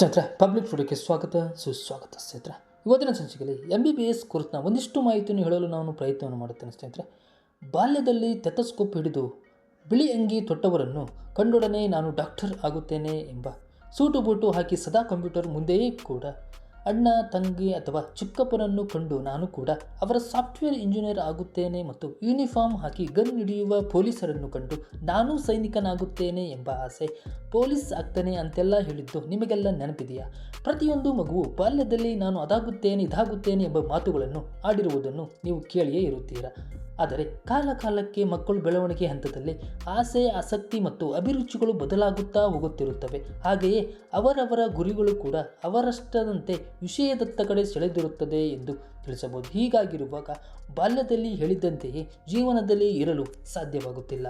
ಸ್ನೇಹಿತರೆ, ಪಬ್ಲಿಕ್ ಫುಡ್ಗೆ ಸ್ವಾಗತ ಸುಸ್ವಾಗತ. ಸ್ನೇಹಿತರೆ, ಇವತ್ತಿನ ಸಂಚಿಕೆಯಲ್ಲಿ MBBS ಕೋರ್ಸ್ನ ಒಂದಿಷ್ಟು ಮಾಹಿತಿಯನ್ನು ಹೇಳಲು ನಾನು ಪ್ರಯತ್ನವನ್ನು ಮಾಡುತ್ತೇನೆ. ಸ್ನೇಹಿತರೆ, ಬಾಲ್ಯದಲ್ಲಿ ಟೆಥೋಸ್ಕೋಪ್ ಹಿಡಿದು ಬಿಳಿ ಅಂಗಿ ತೊಟ್ಟವರನ್ನು ಕಂಡೊಡನೆ ನಾನು ಡಾಕ್ಟರ್ ಆಗುತ್ತೇನೆ ಎಂಬ ಸೂಟು ಬೂಟು ಹಾಕಿ ಸದಾ ಕಂಪ್ಯೂಟರ್ ಮುಂದೆಯೇ ಕೂಡ ಅಣ್ಣ, ತಂಗಿ ಅಥವಾ ಚಿಕ್ಕಪ್ಪನನ್ನು ಕಂಡು ನಾನು ಕೂಡ ಅವರ ಸಾಫ್ಟ್ವೇರ್ ಇಂಜಿನಿಯರ್ ಆಗುತ್ತೇನೆ ಮತ್ತು ಯೂನಿಫಾರ್ಮ್ ಹಾಕಿ ಗನ್ ಹಿಡಿಯುವ ಪೊಲೀಸರನ್ನು ಕಂಡು ನಾನು ಸೈನಿಕನಾಗುತ್ತೇನೆ ಎಂಬ ಆಸೆ, ಪೊಲೀಸ್ ಆಗ್ತಾನೆ ಅಂತೆಲ್ಲ ಹೇಳಿದ್ದು ನಿಮಗೆಲ್ಲ ನೆನಪಿದೆಯಾ? ಪ್ರತಿಯೊಂದು ಮಗುವು ಬಾಲ್ಯದಲ್ಲಿ ನಾನು ಅದಾಗುತ್ತೇನೆ ಇದಾಗುತ್ತೇನೆ ಎಂಬ ಮಾತುಗಳನ್ನು ಆಡಿರುವುದನ್ನು ನೀವು ಕೇಳಿಯೇ ಇರುತ್ತೀರಾ. ಆದರೆ ಕಾಲಕ್ಕೆ ಮಕ್ಕಳು ಬೆಳವಣಿಗೆ ಹಂತದಲ್ಲಿ ಆಸೆ, ಆಸಕ್ತಿ ಮತ್ತು ಅಭಿರುಚಿಗಳು ಬದಲಾಗುತ್ತಾ ಹೋಗುತ್ತಿರುತ್ತವೆ. ಹಾಗೆಯೇ ಅವರವರ ಗುರಿಗಳು ಕೂಡ ಅವರಷ್ಟದಂತೆ ವಿಷಯದತ್ತ ಕಡೆ ಸೆಳೆದಿರುತ್ತದೆ ಎಂದು ತಿಳಿಸಬಹುದು. ಹೀಗಾಗಿರುವಾಗ ಬಾಲ್ಯದಲ್ಲಿ ಹೇಳಿದ್ದಂತೆಯೇ ಜೀವನದಲ್ಲಿ ಇರಲು ಸಾಧ್ಯವಾಗುತ್ತಿಲ್ಲ.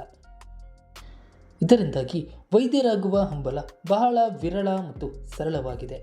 ಇದರಿಂದಾಗಿ ವೈದ್ಯರಾಗುವ ಹಂಬಲ ಬಹಳ ವಿರಳ ಮತ್ತು ಸರಳವಾಗಿದೆ.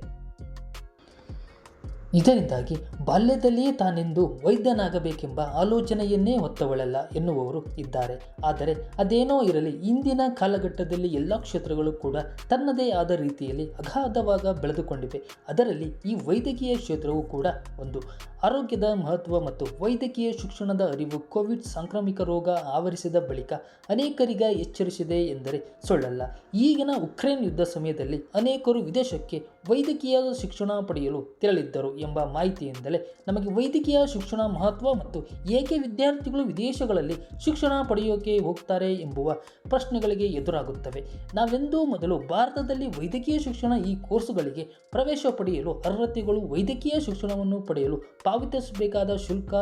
ಇದರಿಂದಾಗಿ ಬಾಲ್ಯದಲ್ಲಿಯೇ ತಾನೆಂದು ವೈದ್ಯನಾಗಬೇಕೆಂಬ ಆಲೋಚನೆಯನ್ನೇ ಹೊತ್ತವಳಲ್ಲ ಎನ್ನುವವರು ಇದ್ದಾರೆ. ಆದರೆ ಅದೇನೋ ಇರಲಿ, ಇಂದಿನ ಕಾಲಘಟ್ಟದಲ್ಲಿ ಎಲ್ಲ ಕ್ಷೇತ್ರಗಳು ಕೂಡ ತನ್ನದೇ ಆದ ರೀತಿಯಲ್ಲಿ ಅಗಾಧವಾಗ ಬೆಳೆದುಕೊಂಡಿವೆ. ಅದರಲ್ಲಿ ಈ ವೈದ್ಯಕೀಯ ಕ್ಷೇತ್ರವು ಕೂಡ ಒಂದು. ಆರೋಗ್ಯದ ಮಹತ್ವ ಮತ್ತು ವೈದ್ಯಕೀಯ ಶಿಕ್ಷಣದ ಅರಿವು ಕೋವಿಡ್ ಸಾಂಕ್ರಾಮಿಕ ರೋಗ ಆವರಿಸಿದ ಬಳಿಕ ಅನೇಕರಿಗ ಎಚ್ಚರಿಸಿದೆ ಎಂದರೆ ಸುಳ್ಳಲ್ಲ. ಈಗಿನ ಉಕ್ರೇನ್ ಯುದ್ಧ ಸಮಯದಲ್ಲಿ ಅನೇಕರು ವಿದೇಶಕ್ಕೆ ವೈದ್ಯಕೀಯ ಶಿಕ್ಷಣ ಪಡೆಯಲು ತೆರಳಿದ್ದರು ಎಂಬ ಮಾಹಿತಿಯಿಂದಲೇ ನಮಗೆ ವೈದ್ಯಕೀಯ ಶಿಕ್ಷಣ ಮಹತ್ವ ಮತ್ತು ಏಕೆ ವಿದ್ಯಾರ್ಥಿಗಳು ವಿದೇಶಗಳಲ್ಲಿ ಶಿಕ್ಷಣ ಪಡೆಯೋಕೆ ಹೋಗ್ತಾರೆ ಎಂಬುವ ಪ್ರಶ್ನೆಗಳಿಗೆ ಎದುರಾಗುತ್ತವೆ. ನಾವೆಂದೂ ಮೊದಲು ಭಾರತದಲ್ಲಿ ವೈದ್ಯಕೀಯ ಶಿಕ್ಷಣ ಈ ಕೋರ್ಸುಗಳಿಗೆ ಪ್ರವೇಶ ಪಡೆಯಲು ಅರ್ಹತೆಗಳು, ವೈದ್ಯಕೀಯ ಶಿಕ್ಷಣವನ್ನು ಪಡೆಯಲು ಪಾವತಿಸಬೇಕಾದ ಶುಲ್ಕ,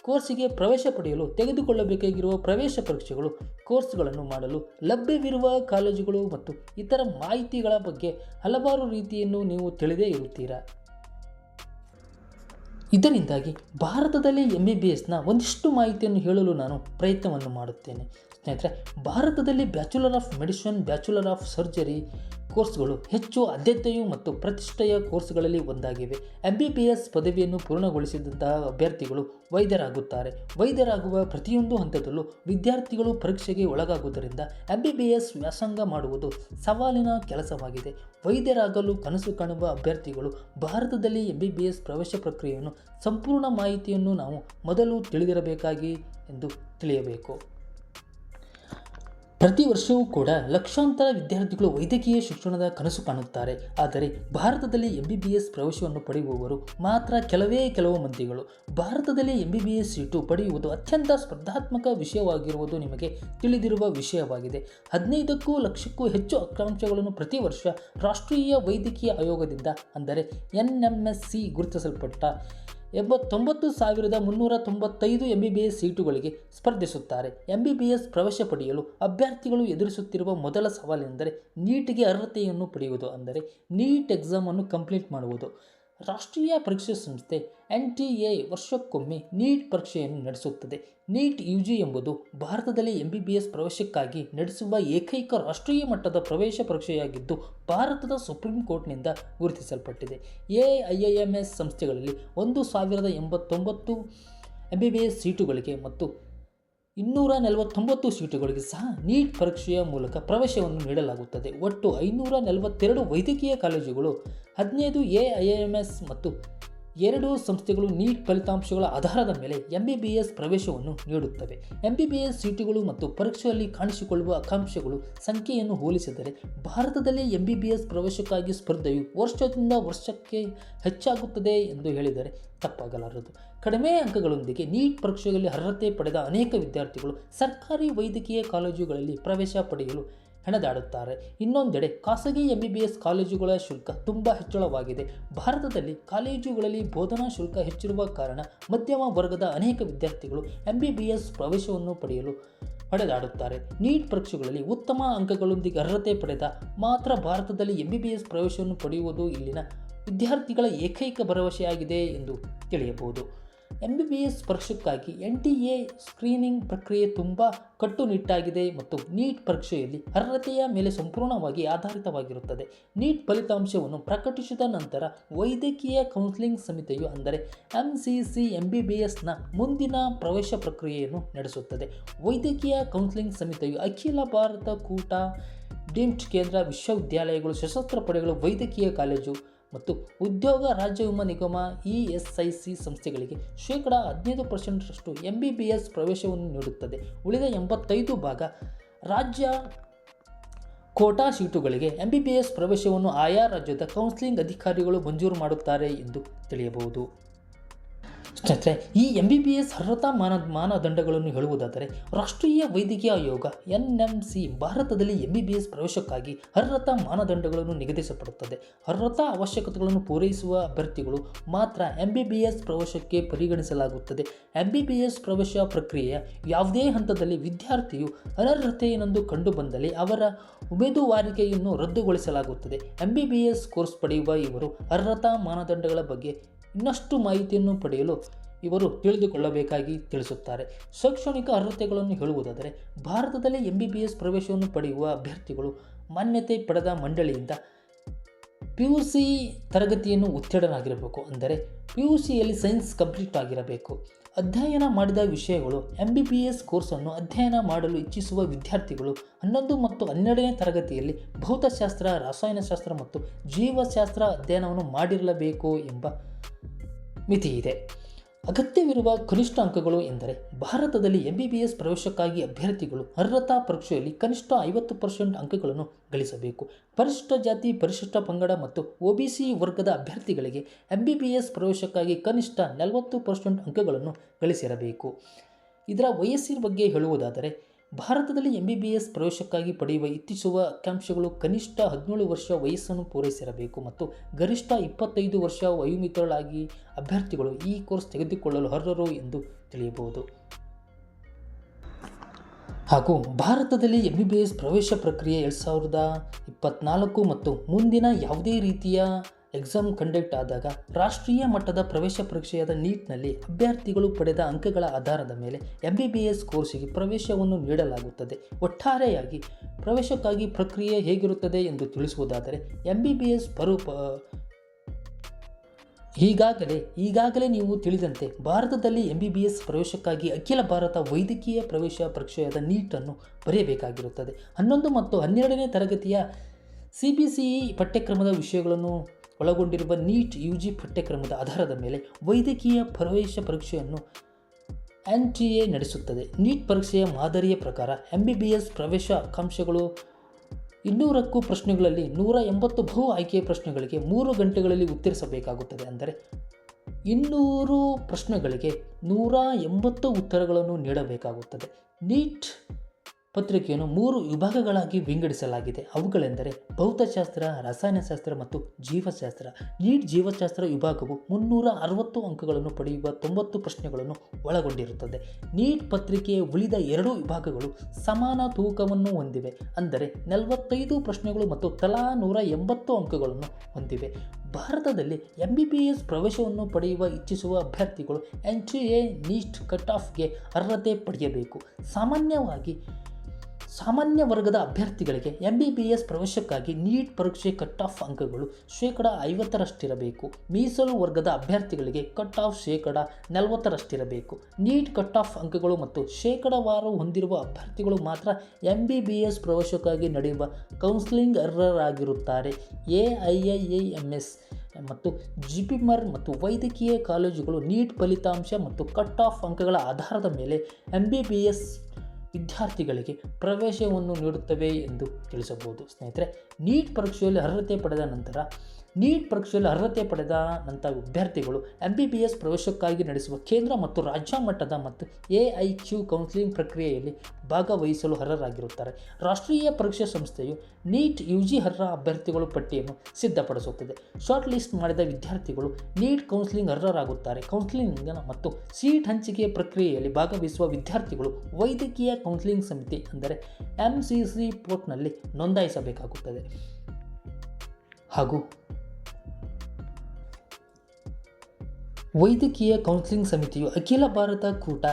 ಕೋರ್ಸಿಗೆ ಪ್ರವೇಶ ಪಡೆಯಲು ತೆಗೆದುಕೊಳ್ಳಬೇಕಾಗಿರುವ ಪ್ರವೇಶ ಪರೀಕ್ಷೆಗಳು, ಕೋರ್ಸ್ಗಳನ್ನು ಮಾಡಲು ಲಭ್ಯವಿರುವ ಕಾಲೇಜುಗಳು ಮತ್ತು ಇತರ ಮಾಹಿತಿಗಳ ಬಗ್ಗೆ ಹಲವಾರು ರೀತಿಯನ್ನು ನೀವು ತಿಳಿದೇ ಇರುತ್ತೀರಾ. ಇದರಿಂದಾಗಿ ಭಾರತದಲ್ಲಿ MBBSನ ಒಂದಿಷ್ಟು ಮಾಹಿತಿಯನ್ನು ಹೇಳಲು ನಾನು ಪ್ರಯತ್ನವನ್ನು ಮಾಡುತ್ತೇನೆ. ಸ್ನೇಹಿತರೆ, ಭಾರತದಲ್ಲಿ bachelor of medicine, bachelor of surgery ಕೋರ್ಸ್ಗಳು ಹೆಚ್ಚು ಆದ್ಯತೆಯು ಮತ್ತು ಪ್ರತಿಷ್ಠೆಯ ಕೋರ್ಸ್ಗಳಲ್ಲಿ ಒಂದಾಗಿವೆ. MBBS ಪದವಿಯನ್ನು ಪೂರ್ಣಗೊಳಿಸಿದಂತಹ ಅಭ್ಯರ್ಥಿಗಳು ವೈದ್ಯರಾಗುತ್ತಾರೆ. ವೈದ್ಯರಾಗುವ ಪ್ರತಿಯೊಂದು ಹಂತದಲ್ಲೂ ವಿದ್ಯಾರ್ಥಿಗಳು ಪರೀಕ್ಷೆಗೆ ಒಳಗಾಗುವುದರಿಂದ MBBS ವ್ಯಾಸಂಗ ಮಾಡುವುದು ಸವಾಲಿನ ಕೆಲಸವಾಗಿದೆ. ವೈದ್ಯರಾಗಲು ಕನಸು ಕಾಣುವ ಅಭ್ಯರ್ಥಿಗಳು ಭಾರತದಲ್ಲಿ MBBS ಪ್ರವೇಶ ಪ್ರಕ್ರಿಯೆಯನ್ನು ಸಂಪೂರ್ಣ ಮಾಹಿತಿಯನ್ನು ನಾವು ಮೊದಲು ತಿಳಿದಿರಬೇಕಾಗಿ ಎಂದು ತಿಳಿಯಬೇಕು. ಪ್ರತಿ ವರ್ಷವೂ ಕೂಡ ಲಕ್ಷಾಂತರ ವಿದ್ಯಾರ್ಥಿಗಳು ವೈದ್ಯಕೀಯ ಶಿಕ್ಷಣದ ಕನಸು ಕಾಣುತ್ತಾರೆ. ಆದರೆ ಭಾರತದಲ್ಲಿ MBBS ಪ್ರವೇಶವನ್ನು ಪಡೆಯುವವರು ಮಾತ್ರ ಕೆಲವು ಮಂದಿಗಳು. ಭಾರತದಲ್ಲಿ MBBS ಸೀಟು ಪಡೆಯುವುದು ಅತ್ಯಂತ ಸ್ಪರ್ಧಾತ್ಮಕ ವಿಷಯವಾಗಿರುವುದು ನಿಮಗೆ ತಿಳಿದಿರುವ ವಿಷಯವಾಗಿದೆ. 15 ಲಕ್ಷಕ್ಕೂ ಹೆಚ್ಚು ಅಂಕಾಂಶಗಳನ್ನು ಪ್ರತಿ ವರ್ಷ ರಾಷ್ಟ್ರೀಯ ವೈದ್ಯಕೀಯ ಆಯೋಗದಿಂದ ಅಂದರೆ NMSC ಗುರುತಿಸಲ್ಪಟ್ಟ 89,395 MBBS ಸೀಟುಗಳಿಗೆ ಸ್ಪರ್ಧಿಸುತ್ತಾರೆ. MBBS ಪ್ರವೇಶ ಪಡೆಯಲು ಅಭ್ಯರ್ಥಿಗಳು ಎದುರಿಸುತ್ತಿರುವ ಮೊದಲ ಸವಾಲೆಂದರೆ ನೀಟ್ಗೆ ಅರ್ಹತೆಯನ್ನು ಪಡೆಯುವುದು, ಅಂದರೆ ನೀಟ್ ಎಕ್ಸಾಮನ್ನು ಕಂಪ್ಲೀಟ್ ಮಾಡುವುದು. ರಾಷ್ಟ್ರೀಯ ಪರೀಕ್ಷಾ ಸಂಸ್ಥೆ NTA ವರ್ಷಕ್ಕೊಮ್ಮೆ ನೀಟ್ ಪರೀಕ್ಷೆಯನ್ನು ನಡೆಸುತ್ತದೆ. ನೀಟ್ UG ಎಂಬುದು ಭಾರತದಲ್ಲಿ MBBS ಪ್ರವೇಶಕ್ಕಾಗಿ ನಡೆಸುವ ಏಕೈಕ ರಾಷ್ಟ್ರೀಯ ಮಟ್ಟದ ಪ್ರವೇಶ ಪರೀಕ್ಷೆಯಾಗಿದ್ದು ಭಾರತದ ಸುಪ್ರೀಂ ಕೋರ್ಟ್ನಿಂದ ಗುರುತಿಸಲ್ಪಟ್ಟಿದೆ. AIIMS ಸಂಸ್ಥೆಗಳಲ್ಲಿ 1,089 MBBS ಸೀಟುಗಳಿಗೆ ಮತ್ತು 249 ಸೀಟುಗಳಿಗೆ ಸಹ ನೀಟ್ ಪರೀಕ್ಷೆಯ ಮೂಲಕ ಪ್ರವೇಶವನ್ನು ನೀಡಲಾಗುತ್ತದೆ. ಒಟ್ಟು 542 ವೈದ್ಯಕೀಯ ಕಾಲೇಜುಗಳು, 15 AIIMS ಮತ್ತು 2 ಸಂಸ್ಥೆಗಳು ನೀಟ್ ಫಲಿತಾಂಶಗಳ ಆಧಾರದ ಮೇಲೆ MBBS ಪ್ರವೇಶವನ್ನು ನೀಡುತ್ತವೆ. MBBS ಸೀಟುಗಳು ಮತ್ತು ಪರೀಕ್ಷೆಯಲ್ಲಿ ಕಾಣಿಸಿಕೊಳ್ಳುವ ಆಕಾಂಕ್ಷೆಗಳು ಸಂಖ್ಯೆಯನ್ನು ಹೋಲಿಸಿದರೆ ಭಾರತದಲ್ಲಿ MBBS ಪ್ರವೇಶಕ್ಕಾಗಿ ಸ್ಪರ್ಧೆಯು ವರ್ಷದಿಂದ ವರ್ಷಕ್ಕೆ ಹೆಚ್ಚಾಗುತ್ತದೆ ಎಂದು ಹೇಳಿದರೆ ತಪ್ಪಾಗಲಾರದು. ಕಡಿಮೆ ಅಂಕಗಳೊಂದಿಗೆ ನೀಟ್ ಪರೀಕ್ಷೆಯಲ್ಲಿ ಅರ್ಹತೆ ಪಡೆದ ಅನೇಕ ವಿದ್ಯಾರ್ಥಿಗಳು ಸರ್ಕಾರಿ ವೈದ್ಯಕೀಯ ಕಾಲೇಜುಗಳಲ್ಲಿ ಪ್ರವೇಶ ಪಡೆಯಲು ಹೆಣೆದಾಡುತ್ತಾರೆ. ಇನ್ನೊಂದೆಡೆ ಖಾಸಗಿ MBBS ಕಾಲೇಜುಗಳ ಶುಲ್ಕ ತುಂಬ ಹೆಚ್ಚಳವಾಗಿದೆ. ಭಾರತದಲ್ಲಿ ಕಾಲೇಜುಗಳಲ್ಲಿ ಬೋಧನಾ ಶುಲ್ಕ ಹೆಚ್ಚಿರುವ ಕಾರಣ ಮಧ್ಯಮ ವರ್ಗದ ಅನೇಕ ವಿದ್ಯಾರ್ಥಿಗಳು MBBS ಪ್ರವೇಶವನ್ನು ಪಡೆಯಲು ಹೊಡೆದಾಡುತ್ತಾರೆ. ನೀಟ್ ಪರೀಕ್ಷೆಗಳಲ್ಲಿ ಉತ್ತಮ ಅಂಕಗಳೊಂದಿಗೆ ಅರ್ಹತೆ ಪಡೆದ ಮಾತ್ರ ಭಾರತದಲ್ಲಿ MBBS ಪ್ರವೇಶವನ್ನು ಪಡೆಯುವುದು ಇಲ್ಲಿನ ವಿದ್ಯಾರ್ಥಿಗಳ ಏಕೈಕ ಭರವಸೆಯಾಗಿದೆ ಎಂದು ತಿಳಿಯಬಹುದು. MBBS ಪರೀಕ್ಷೆಗಾಗಿ NTA ಸ್ಕ್ರೀನಿಂಗ್ ಪ್ರಕ್ರಿಯೆ ತುಂಬ ಕಟ್ಟುನಿಟ್ಟಾಗಿದೆ ಮತ್ತು ನೀಟ್ ಪರೀಕ್ಷೆಯಲ್ಲಿ ಅರ್ಹತೆಯ ಮೇಲೆ ಸಂಪೂರ್ಣವಾಗಿ ಆಧಾರಿತವಾಗಿರುತ್ತದೆ. ನೀಟ್ ಫಲಿತಾಂಶವನ್ನು ಪ್ರಕಟಿಸಿದ ನಂತರ ವೈದ್ಯಕೀಯ ಕೌನ್ಸಿಲಿಂಗ್ ಸಮಿತಿಯು ಅಂದರೆ MCC MBBSನ ಮುಂದಿನ ಪ್ರವೇಶ ಪ್ರಕ್ರಿಯೆಯನ್ನು ನಡೆಸುತ್ತದೆ. ವೈದ್ಯಕೀಯ ಕೌನ್ಸಿಲಿಂಗ್ ಸಮಿತಿಯು ಅಖಿಲ ಭಾರತ ಕೂಟ ಡೀಮ್ಡ್ ಕೇಂದ್ರ ವಿಶ್ವವಿದ್ಯಾಲಯಗಳು, ಸಶಸ್ತ್ರ ಪಡೆಗಳು, ವೈದ್ಯಕೀಯ ಕಾಲೇಜು ಮತ್ತು ಉದ್ಯೋಗ ರಾಜ್ಯ ವಿಮಾ ನಿಗಮ ESIC ಸಂಸ್ಥೆಗಳಿಗೆ ಶೇಕಡ 15% MBBS ಪ್ರವೇಶವನ್ನು ನೀಡುತ್ತದೆ. ಉಳಿದ 85% ರಾಜ್ಯ ಕೋಟಾ ಸೀಟುಗಳಿಗೆ MBBS ಪ್ರವೇಶವನ್ನು ಆಯಾ ರಾಜ್ಯದ ಕೌನ್ಸಿಲಿಂಗ್ ಅಧಿಕಾರಿಗಳು ಮಂಜೂರು ಮಾಡುತ್ತಾರೆ ಎಂದು ತಿಳಿಯಬಹುದು. ಸ್ನೇಹಿತರೆ, ಈ MBBS ಅರ್ಹತಾ ಮಾನದಂಡಗಳನ್ನು ಹೇಳುವುದಾದರೆ, ರಾಷ್ಟ್ರೀಯ ವೈದ್ಯಕೀಯ ಆಯೋಗ NMC ಭಾರತದಲ್ಲಿ MBBS ಪ್ರವೇಶಕ್ಕಾಗಿ ಅರ್ಹತಾ ಮಾನದಂಡಗಳನ್ನು ನಿಗದಿಪಡಿಸುತ್ತದೆ. ಅರ್ಹತಾ ಅವಶ್ಯಕತೆಗಳನ್ನು ಪೂರೈಸುವ ಅಭ್ಯರ್ಥಿಗಳು ಮಾತ್ರ MBBS ಪ್ರವೇಶಕ್ಕೆ ಪರಿಗಣಿಸಲಾಗುತ್ತದೆ. MBBS ಪ್ರವೇಶ ಪ್ರಕ್ರಿಯೆಯ ಯಾವುದೇ ಹಂತದಲ್ಲಿ ವಿದ್ಯಾರ್ಥಿಯು ಅನರ್ಹತೆಯೆಂದು ಕಂಡುಬಂದಲ್ಲಿ ಅವರ ಉಮೇದುವಾರಿಕೆಯನ್ನು ರದ್ದುಗೊಳಿಸಲಾಗುತ್ತದೆ. MBBS ಕೋರ್ಸ್ ಪಡೆಯುವ ಇವರು ಅರ್ಹತಾ ಮಾನದಂಡಗಳ ಬಗ್ಗೆ ಇನ್ನಷ್ಟು ಮಾಹಿತಿಯನ್ನು ಪಡೆಯಲು ಇವರು ತಿಳಿದುಕೊಳ್ಳಬೇಕಾಗಿ ತಿಳಿಸುತ್ತಾರೆ. ಶೈಕ್ಷಣಿಕ ಅರ್ಹತೆಗಳನ್ನು ಹೇಳುವುದಾದರೆ, ಭಾರತದಲ್ಲಿ MBBS ಪ್ರವೇಶವನ್ನು ಪಡೆಯುವ ಅಭ್ಯರ್ಥಿಗಳು ಮಾನ್ಯತೆ ಪಡೆದ ಮಂಡಳಿಯಿಂದ PUC ತರಗತಿಯನ್ನು ಉತ್ತೀರ್ಣರಾಗಿರಬೇಕು. ಅಂದರೆ PUCಯಲ್ಲಿ ಸೈನ್ಸ್ ಕಂಪ್ಲೀಟ್ ಆಗಿರಬೇಕು. ಅಧ್ಯಯನ ಮಾಡಿದ ವಿಷಯಗಳು MBBS ಕೋರ್ಸನ್ನು ಅಧ್ಯಯನ ಮಾಡಲು ಇಚ್ಛಿಸುವ ವಿದ್ಯಾರ್ಥಿಗಳು 11 ಮತ್ತು 12ನೇ ತರಗತಿಯಲ್ಲಿ ಭೌತಶಾಸ್ತ್ರ, ರಸಾಯನಶಾಸ್ತ್ರ ಮತ್ತು ಜೀವಶಾಸ್ತ್ರ ಅಧ್ಯಯನವನ್ನು ಮಾಡಿರಲೇಬೇಕು ಎಂಬ ಮಿತಿ ಇದೆ. ಅಗತ್ಯವಿರುವ ಕನಿಷ್ಠ ಅಂಕಗಳು ಎಂದರೆ, ಭಾರತದಲ್ಲಿ MBBS ಪ್ರವೇಶಕ್ಕಾಗಿ ಅಭ್ಯರ್ಥಿಗಳು ಅರ್ಹತಾ ಪರೀಕ್ಷೆಯಲ್ಲಿ ಕನಿಷ್ಠ 50% ಅಂಕಗಳನ್ನು ಗಳಿಸಬೇಕು. ಪರಿಶಿಷ್ಟ ಜಾತಿ, ಪರಿಶಿಷ್ಟ ಪಂಗಡ ಮತ್ತು OBC ವರ್ಗದ ಅಭ್ಯರ್ಥಿಗಳಿಗೆ MBBS ಪ್ರವೇಶಕ್ಕಾಗಿ ಕನಿಷ್ಠ 40% ಅಂಕಗಳನ್ನು ಗಳಿಸಿರಬೇಕು. ಇದರ ವಯಸ್ಸಿನ ಬಗ್ಗೆ ಹೇಳುವುದಾದರೆ, ಭಾರತದಲ್ಲಿ MBBS ಪ್ರವೇಶಕ್ಕಾಗಿ ಪಡೆಯುವ ಇಚ್ಛಿಸುವ ಆಕಾಂಕ್ಷಿಗಳು ಕನಿಷ್ಠ 17 ವರ್ಷ ವಯಸ್ಸನ್ನು ಪೂರೈಸಿರಬೇಕು ಮತ್ತು ಗರಿಷ್ಠ 25 ವರ್ಷ ವಯೋಮಿತಿಗಳಾಗಿ ಅಭ್ಯರ್ಥಿಗಳು ಈ ಕೋರ್ಸ್ ತೆಗೆದುಕೊಳ್ಳಲು ಅರ್ಹರು ಎಂದು ತಿಳಿಯಬಹುದು. ಹಾಗೂ ಭಾರತದಲ್ಲಿ MBBS ಪ್ರವೇಶ ಪ್ರಕ್ರಿಯೆ 2024 ಮತ್ತು ಮುಂದಿನ ಯಾವುದೇ ರೀತಿಯ ಎಕ್ಸಾಮ್ ಕಂಡಕ್ಟ್ ಆದಾಗ ರಾಷ್ಟ್ರೀಯ ಮಟ್ಟದ ಪ್ರವೇಶ ಪರೀಕ್ಷೆಯಾದ ನೀಟ್ನಲ್ಲಿ ಅಭ್ಯರ್ಥಿಗಳು ಪಡೆದ ಅಂಕಗಳ ಆಧಾರದ ಮೇಲೆ MBBS ಕೋರ್ಸಿಗೆ ಪ್ರವೇಶವನ್ನು ನೀಡಲಾಗುತ್ತದೆ. ಒಟ್ಟಾರೆಯಾಗಿ ಪ್ರವೇಶಕ್ಕಾಗಿ ಪ್ರಕ್ರಿಯೆ ಹೇಗಿರುತ್ತದೆ ಎಂದು ತಿಳಿಸುವುದಾದರೆ, MBBS ಈಗಾಗಲೇ ನೀವು ತಿಳಿದಂತೆ ಭಾರತದಲ್ಲಿ MBBS ಪ್ರವೇಶಕ್ಕಾಗಿ ಅಖಿಲ ಭಾರತ ವೈದ್ಯಕೀಯ ಪ್ರವೇಶ ಪರೀಕ್ಷೆಯಾದ ನೀಟನ್ನು ಬರೆಯಬೇಕಾಗಿರುತ್ತದೆ. 11 ಮತ್ತು 12ನೇ ತರಗತಿಯ CBCE ಪಠ್ಯಕ್ರಮದ ವಿಷಯಗಳನ್ನು ಒಳಗೊಂಡಿರುವ ನೀಟ್ UG ಪಠ್ಯಕ್ರಮದ ಆಧಾರದ ಮೇಲೆ ವೈದ್ಯಕೀಯ ಪ್ರವೇಶ ಪರೀಕ್ಷೆಯನ್ನು NTA ನಡೆಸುತ್ತದೆ. ನೀಟ್ ಪರೀಕ್ಷೆಯ ಮಾದರಿಯ ಪ್ರಕಾರ MBBS ಪ್ರವೇಶ ಆಕಾಂಕ್ಷಿಗಳು 200ಕ್ಕೂ ಪ್ರಶ್ನೆಗಳಲ್ಲಿ 180 ಬಹು ಆಯ್ಕೆಯ ಪ್ರಶ್ನೆಗಳಿಗೆ 3 ಗಂಟೆಗಳಲ್ಲಿ ಉತ್ತರಿಸಬೇಕಾಗುತ್ತದೆ. ಅಂದರೆ 200 ಪ್ರಶ್ನೆಗಳಿಗೆ 180 ಉತ್ತರಗಳನ್ನು ನೀಡಬೇಕಾಗುತ್ತದೆ. ನೀಟ್ ಪತ್ರಿಕೆಯನ್ನು 3 ವಿಭಾಗಗಳಾಗಿ ವಿಂಗಡಿಸಲಾಗಿದೆ. ಅವುಗಳೆಂದರೆ ಭೌತಶಾಸ್ತ್ರ, ರಸಾಯನಶಾಸ್ತ್ರ ಮತ್ತು ಜೀವಶಾಸ್ತ್ರ. ನೀಟ್ ಜೀವಶಾಸ್ತ್ರ ವಿಭಾಗವು 360 ಅಂಕಗಳನ್ನು ಪಡೆಯುವ 90 ಪ್ರಶ್ನೆಗಳನ್ನು ಒಳಗೊಂಡಿರುತ್ತದೆ. ನೀಟ್ ಪತ್ರಿಕೆಯ ಉಳಿದ 2 ವಿಭಾಗಗಳು ಸಮಾನ ತೂಕವನ್ನು ಹೊಂದಿವೆ. ಅಂದರೆ 45 ಪ್ರಶ್ನೆಗಳು ಮತ್ತು ತಲಾ 180 ಅಂಕಗಳನ್ನು ಹೊಂದಿವೆ. ಭಾರತದಲ್ಲಿ MBBS ಪ್ರವೇಶವನ್ನು ಪಡೆಯುವ ಇಚ್ಛಿಸುವ ಅಭ್ಯರ್ಥಿಗಳು NTA ನೀಟ್ ಕಟ್ ಆಫ್ಗೆ ಅರ್ಹತೆ ಪಡೆಯಬೇಕು. ಸಾಮಾನ್ಯ ವರ್ಗದ ಅಭ್ಯರ್ಥಿಗಳಿಗೆ MBBS ಪ್ರವೇಶಕ್ಕಾಗಿ ನೀಟ್ ಪರೀಕ್ಷೆ ಕಟ್ ಆಫ್ ಅಂಕಗಳು ಶೇಕಡ 50ರಷ್ಟಿರಬೇಕು. ಮೀಸಲು ವರ್ಗದ ಅಭ್ಯರ್ಥಿಗಳಿಗೆ ಕಟ್ ಆಫ್ ಶೇಕಡ 40ರಷ್ಟಿರಬೇಕು. ನೀಟ್ ಕಟ್ ಆಫ್ ಅಂಕಗಳು ಮತ್ತು ಶೇಕಡಾವಾರು ಹೊಂದಿರುವ ಅಭ್ಯರ್ಥಿಗಳು ಮಾತ್ರ MBBS ಪ್ರವೇಶಕ್ಕಾಗಿ ನಡೆಯುವ ಕೌನ್ಸಿಲಿಂಗ್ ಅರ್ಹರಾಗಿರುತ್ತಾರೆ. AIIMS ಮತ್ತು GPMR ಮತ್ತು ವೈದ್ಯಕೀಯ ಕಾಲೇಜುಗಳು ನೀಟ್ ಫಲಿತಾಂಶ ಮತ್ತು ಕಟ್ ಆಫ್ ಅಂಕಗಳ ಆಧಾರದ ಮೇಲೆ MBBS ವಿದ್ಯಾರ್ಥಿಗಳಿಗೆ ಪ್ರವೇಶವನ್ನು ನೀಡುತ್ತವೆ ಎಂದು ತಿಳಿಸಬಹುದು. ಸ್ನೇಹಿತರೆ, ನೀಟ್ ಪರೀಕ್ಷೆಯಲ್ಲಿ ಅರ್ಹತೆ ಪಡೆದ ನಂತರ ಅಭ್ಯರ್ಥಿಗಳು MBBS ಪ್ರವೇಶಕ್ಕಾಗಿ ನಡೆಸುವ ಕೇಂದ್ರ ಮತ್ತು ರಾಜ್ಯ ಮಟ್ಟದ ಮತ್ತು AIQ ಕೌನ್ಸಿಲಿಂಗ್ ಪ್ರಕ್ರಿಯೆಯಲ್ಲಿ ಭಾಗವಹಿಸಲು ಅರ್ಹರಾಗಿರುತ್ತಾರೆ. ರಾಷ್ಟ್ರೀಯ ಪರೀಕ್ಷಾ ಸಂಸ್ಥೆಯು ನೀಟ್ UG ಅರ್ಹ ಅಭ್ಯರ್ಥಿಗಳ ಪಟ್ಟಿಯನ್ನು ಸಿದ್ಧಪಡಿಸುತ್ತದೆ. ಶಾರ್ಟ್ ಲಿಸ್ಟ್ ಮಾಡಿದ ವಿದ್ಯಾರ್ಥಿಗಳು ನೀಟ್ ಕೌನ್ಸಿಲಿಂಗ್ ಅರ್ಹರಾಗುತ್ತಾರೆ. ಕೌನ್ಸಿಲಿಂಗ್ ಮತ್ತು ಸೀಟ್ ಹಂಚಿಕೆ ಪ್ರಕ್ರಿಯೆಯಲ್ಲಿ ಭಾಗವಹಿಸುವ ವಿದ್ಯಾರ್ಥಿಗಳು ವೈದ್ಯಕೀಯ ಕೌನ್ಸಿಲಿಂಗ್ ಸಮಿತಿ ಅಂದರೆ MCC ಪೋರ್ಟಲ್ನಲ್ಲಿ ನೋಂದಾಯಿಸಬೇಕಾಗುತ್ತದೆ. ಹಾಗೂ ವೈದ್ಯಕೀಯ ಕೌನ್ಸಿಲಿಂಗ್ ಸಮಿತಿಯು ಅಖಿಲ ಭಾರತ ಕೂಟ,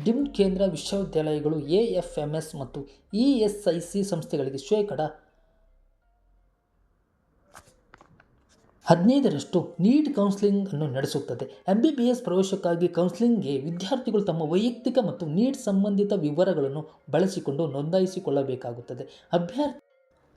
ಡೀಮ್ಡ್ ಕೇಂದ್ರ ವಿಶ್ವವಿದ್ಯಾಲಯಗಳು, AFMS ಮತ್ತು ESIC ಸಂಸ್ಥೆಗಳಿಗೆ ಶೇಕಡ 15% ನೀಟ್ ಕೌನ್ಸಿಲಿಂಗ್ ಅನ್ನು ನಡೆಸುತ್ತದೆ. MBBS ಪ್ರವೇಶಕ್ಕಾಗಿ ಕೌನ್ಸಿಲಿಂಗ್ಗೆ ವಿದ್ಯಾರ್ಥಿಗಳು ತಮ್ಮ ವೈಯಕ್ತಿಕ ಮತ್ತು ನೀಟ್ ಸಂಬಂಧಿತ ವಿವರಗಳನ್ನು ಬಳಸಿಕೊಂಡು ನೋಂದಾಯಿಸಿಕೊಳ್ಳಬೇಕಾಗುತ್ತದೆ.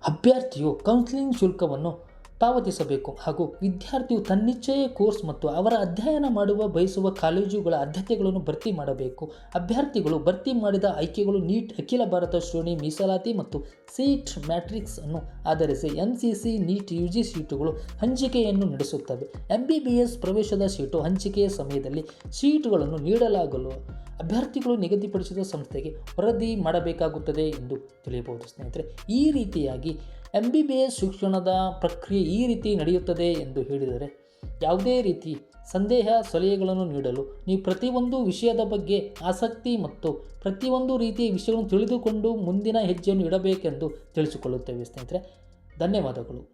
ಅಭ್ಯರ್ಥಿಯು ಕೌನ್ಸಿಲಿಂಗ್ ಶುಲ್ಕವನ್ನು ಪಾವತಿಸಬೇಕು ಹಾಗೂ ವಿದ್ಯಾರ್ಥಿಯು ತನ್ನಿಚ್ಛೆಯ ಕೋರ್ಸ್ ಮತ್ತು ಅವರ ಅಧ್ಯಯನ ಮಾಡುವ ಬಯಸುವ ಕಾಲೇಜುಗಳ ಆದ್ಯತೆಗಳನ್ನು ಭರ್ತಿ ಮಾಡಬೇಕು. ಅಭ್ಯರ್ಥಿಗಳು ಭರ್ತಿ ಮಾಡಿದ ಆಯ್ಕೆಗಳು ನೀಟ್ ಅಖಿಲ ಭಾರತ ಶ್ರೇಣಿ ಮೀಸಲಾತಿ ಮತ್ತು ಸೀಟ್ ಮ್ಯಾಟ್ರಿಕ್ಸ್ ಅನ್ನು ಆಧರಿಸಿ MCC ನೀಟ್ UG ಸೀಟುಗಳು ಹಂಚಿಕೆಯನ್ನು ನಡೆಸುತ್ತವೆ. MBBS ಪ್ರವೇಶದ ಸೀಟು ಹಂಚಿಕೆಯ ಸಮಯದಲ್ಲಿ ಸೀಟುಗಳನ್ನು ನೀಡಲಾಗಲು ಅಭ್ಯರ್ಥಿಗಳು ನಿಗದಿಪಡಿಸಿದ ಸಂಸ್ಥೆಗೆ ವರದಿ ಮಾಡಬೇಕಾಗುತ್ತದೆ ಎಂದು ತಿಳಿಯಬಹುದು. ಸ್ನೇಹಿತರೆ, ಈ ರೀತಿಯಾಗಿ MBBS ಶಿಕ್ಷಣದ ಪ್ರಕ್ರಿಯೆ ಈ ರೀತಿ ನಡೆಯುತ್ತದೆ ಎಂದು ಹೇಳಿದರೆ ಯಾವುದೇ ರೀತಿ ಸಂದೇಹ ಸಲಹೆಗಳನ್ನು ನೀಡಲು ನೀವು ಪ್ರತಿಯೊಂದು ವಿಷಯದ ಬಗ್ಗೆ ಆಸಕ್ತಿ ಮತ್ತು ಪ್ರತಿಯೊಂದು ರೀತಿಯ ವಿಷಯಗಳನ್ನು ತಿಳಿದುಕೊಂಡು ಮುಂದಿನ ಹೆಜ್ಜೆಯನ್ನು ಇಡಬೇಕೆಂದು ತಿಳಿಸಿಕೊಳ್ಳುತ್ತೇವೆ. ಸ್ನೇಹಿತರೆ, ಧನ್ಯವಾದಗಳು.